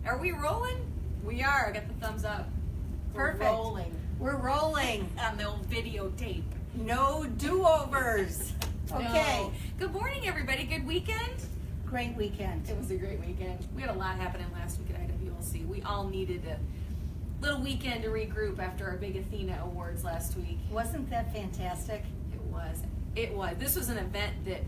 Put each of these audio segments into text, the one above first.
Are we rolling? We are. I got the thumbs up. Perfect. We're rolling. We're rolling. On the old videotape. No do-overs. Okay. No. Good morning, everybody. Good weekend? Great weekend. It was a great weekend. We had a lot happening last week at IWLC. We all needed a little weekend to regroup after our big Athena Awards last week. Wasn't that fantastic? It was. It was. This was an event that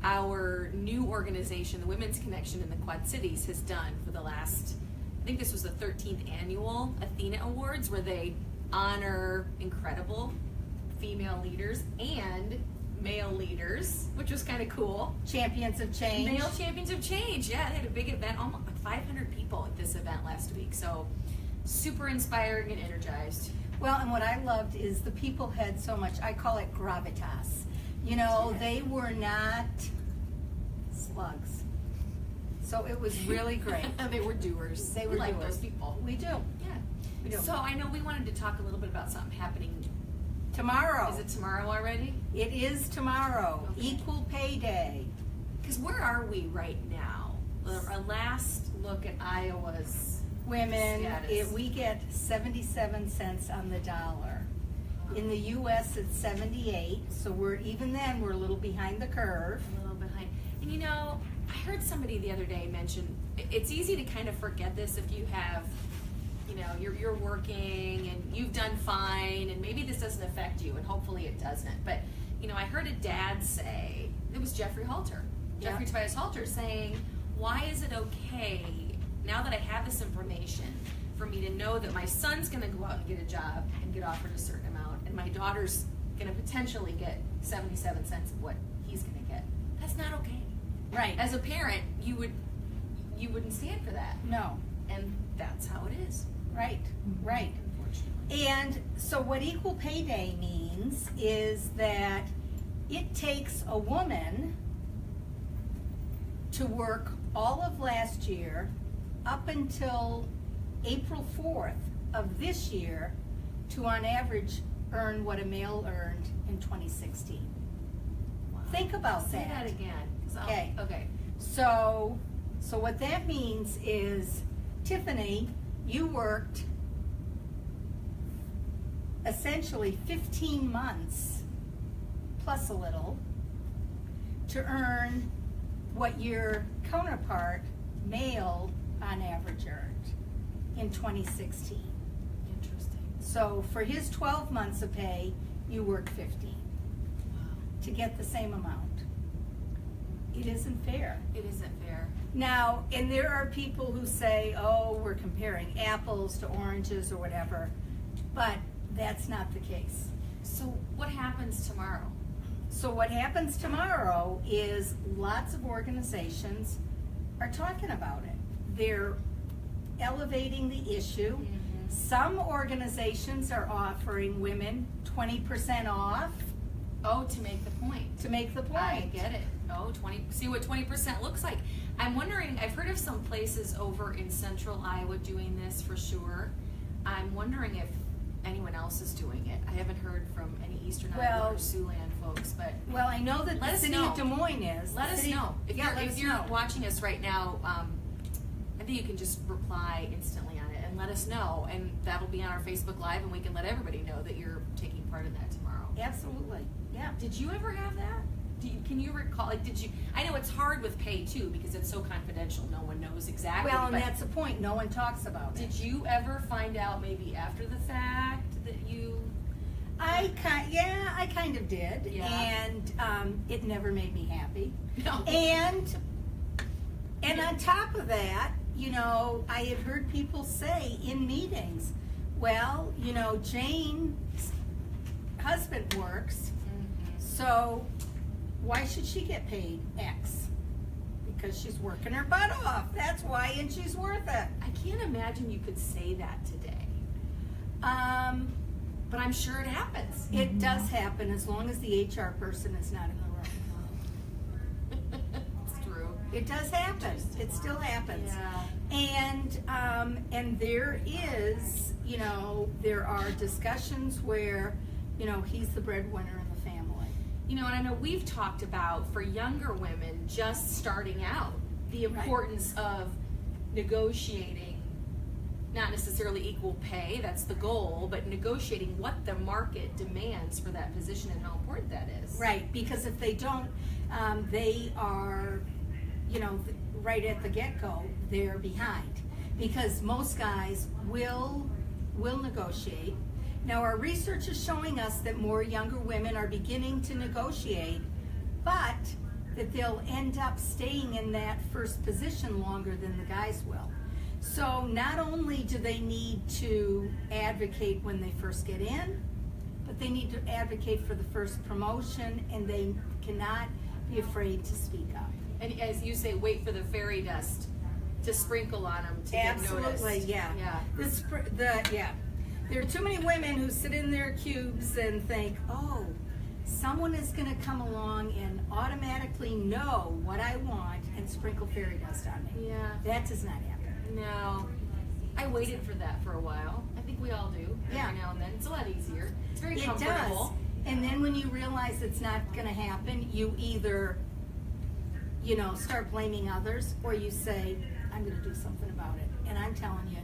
our new organization, the Women's Connection in the Quad Cities, has done for the last, I think this was the 13th annual Athena Awards, where they honor incredible female leaders and male leaders, which was kind of cool. Champions of Change. Male Champions of Change, yeah, they had a big event, almost 500 people at this event last week, so super inspiring and energized. Well, and what I loved is the people had so much, I call it gravitas. You know, Yeah. they were not slugs. So it was really great. They were doers. They were We like doers. those people. We do. Yeah. We do. So I know we wanted to talk a little bit about something happening. Tomorrow. Is it tomorrow already? It is tomorrow. Okay. Equal Pay Day. Because where are we right now? Our last look at Iowa's Women, status. we get 77 cents on the dollar. In the U.S., it's 78, so we're a little behind the curve. A little behind. And you know, I heard somebody the other day mention it's easy to kind of forget this if you have, you know, you're working and you've done fine, and maybe this doesn't affect you, and hopefully it doesn't. But you know, I heard a dad say, it was Jeffrey Halter, Yeah. Jeffrey Tobias Halter, saying, "Why is it okay now that I have this information for me to know that my son's going to go out and get a job and get offered a certain amount, and my daughter's going to potentially get 77 cents of what he's going to get? That's not okay." Right. As a parent, you wouldn't stand for that, No. and that's how it is, Right. Right. unfortunately. And so what Equal Pay Day means is that it takes a woman to work all of last year up until April 4th of this year to on average earn what a male earned in 2016. Wow. Think about Say that. that again. 'Cause Okay. Okay. So what that means is, Tiffany, you worked essentially 15 months plus a little to earn what your counterpart, male, on average earned in 2016. Interesting. So for his 12 months of pay, you worked 15 Wow. to get the same amount. It isn't fair. It isn't fair. Now, and there are people who say, oh, we're comparing apples to oranges or whatever, but that's not the case. So what happens tomorrow? So what happens tomorrow is lots of organizations are talking about it. They're elevating the issue. Mhm. Some organizations are offering women 20% off Oh, to make the point. to make the point. I get it. Oh, 20. See what 20% looks like. I'm wondering, I've heard of some places over in central Iowa doing this for sure. I'm wondering if anyone else is doing it. I haven't heard from any Eastern Iowa or Siouxland folks, but Well, I know that Let the us city know. of Des Moines is. let The us city- know. Yeah, let If us you're know. watching us right now, I think you can just reply instantly on it and let us know, and that'll be on our Facebook Live, and we can let everybody know that you're taking part in that tomorrow. Absolutely, yeah. Did you ever have that? Can you recall? Like, did you? I know it's hard with pay too because it's so confidential. No one knows exactly. Well, and but that's the point, no one talks about it. did you ever find out maybe after the fact that you? I kind of did, Yeah. and it never made me happy. No. And on top of that, you know, I had heard people say in meetings, well, you know, Jane's husband works, Mhm. so why should she get paid X? Because she's working her butt off. That's why, and she's worth it. I can't imagine you could say that today, but I'm sure it happens. It does happen as long as the HR person is not in the room. It's true. It does happen. It still happens. Yeah. And there is, you know, there are discussions where, you know, he's the breadwinner in the family. You know, and I know we've talked about for younger women just starting out the importance of negotiating, not necessarily equal pay, that's the goal, but negotiating what the market demands for that position and how important that is. Right, because if they don't, they are, you know, right at the get-go, they're behind. Because most guys will negotiate. Now, our research is showing us that more younger women are beginning to negotiate, but that they'll end up staying in that first position longer than the guys will. So not only do they need to advocate when they first get in, but they need to advocate for the first promotion, and they cannot be afraid to speak up. And as you say, wait for the fairy dust to sprinkle on them to get noticed. Absolutely, yeah. Yeah. There are too many women who sit in their cubes and think, oh, someone is going to come along and automatically know what I want and sprinkle fairy dust on me. Yeah. That does not happen. No. I waited for that for a while. I think we all do. Yeah. Every now and then. It's a lot easier. It's very It comfortable. does. And then when you realize it's not going to happen, you either, you know, start blaming others, or you say, I'm going to do something about it. And I'm telling you,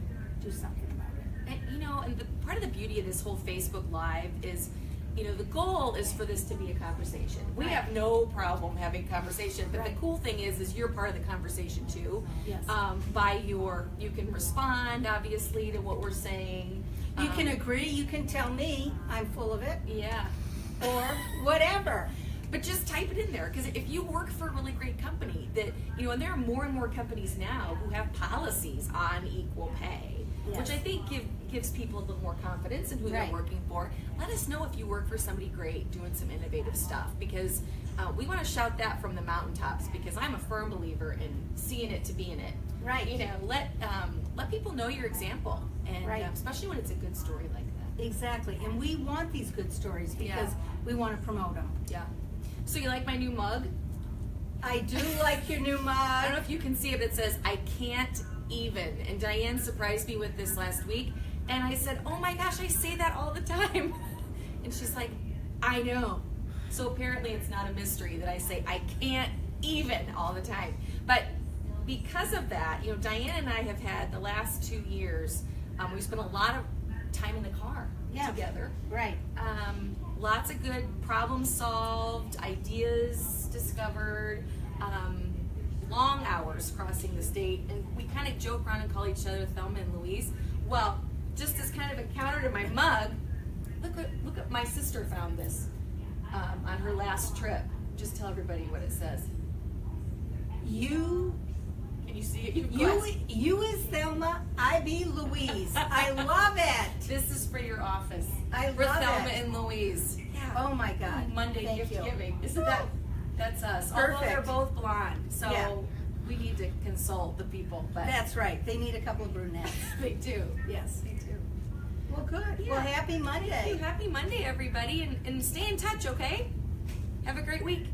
do something about it. And you know, and the part of the beauty of this whole Facebook Live is, you know, the goal is for this to be a conversation. We Right. have no problem having conversation, but Right. the cool thing is you're part of the conversation too. Yes. You can respond obviously to what we're saying. You can agree, you can tell me I'm full of it, Yeah. or whatever. But just type it in there, because if you work for a really great company that, you know, and there are more and more companies now who have policies on equal pay, Yes. which I think gives people a little more confidence in who Right. they're working for. Let us know if you work for somebody great doing some innovative stuff, because we want to shout that from the mountaintops, because I'm a firm believer in seeing it to be in it. Right. You know, let people know your example, and Right. especially when it's a good story like that. Exactly, and we want these good stories because we want to promote them. Yeah. So you like my new mug? I do like your new I don't know mug. if you can see it, but it says, I can't even. And Diane surprised me with this last week. And I said, oh my gosh, I say that all the time. And she's like, I know. So apparently it's not a mystery that I say, I can't even all the time. But because of that, you know, Diane and I have had the last 2 years, we've spent a lot of time in the car together. Right. Lots of good problems solved, ideas discovered, long hours crossing the state, and we kind of joke around and call each other Thelma and Louise. Well, just as kind of a counter to my mug, look at my sister found this on her last trip. Just tell everybody what it says. You Can you see it? you is Thelma, I be Louise. I love it. This is for your office. I For love Thelma it. and Louise. Yeah. Oh my God. Monday Thank gift you. giving. Isn't that? That's us. Although they're Perfect. both blonde, so Yeah. we need to consult the people. But That's right. They need a couple of brunettes. they do. Yes. They do. Well, good. Yeah. Well, happy Monday. Happy Monday, everybody, and stay in touch. Okay. Have a great week.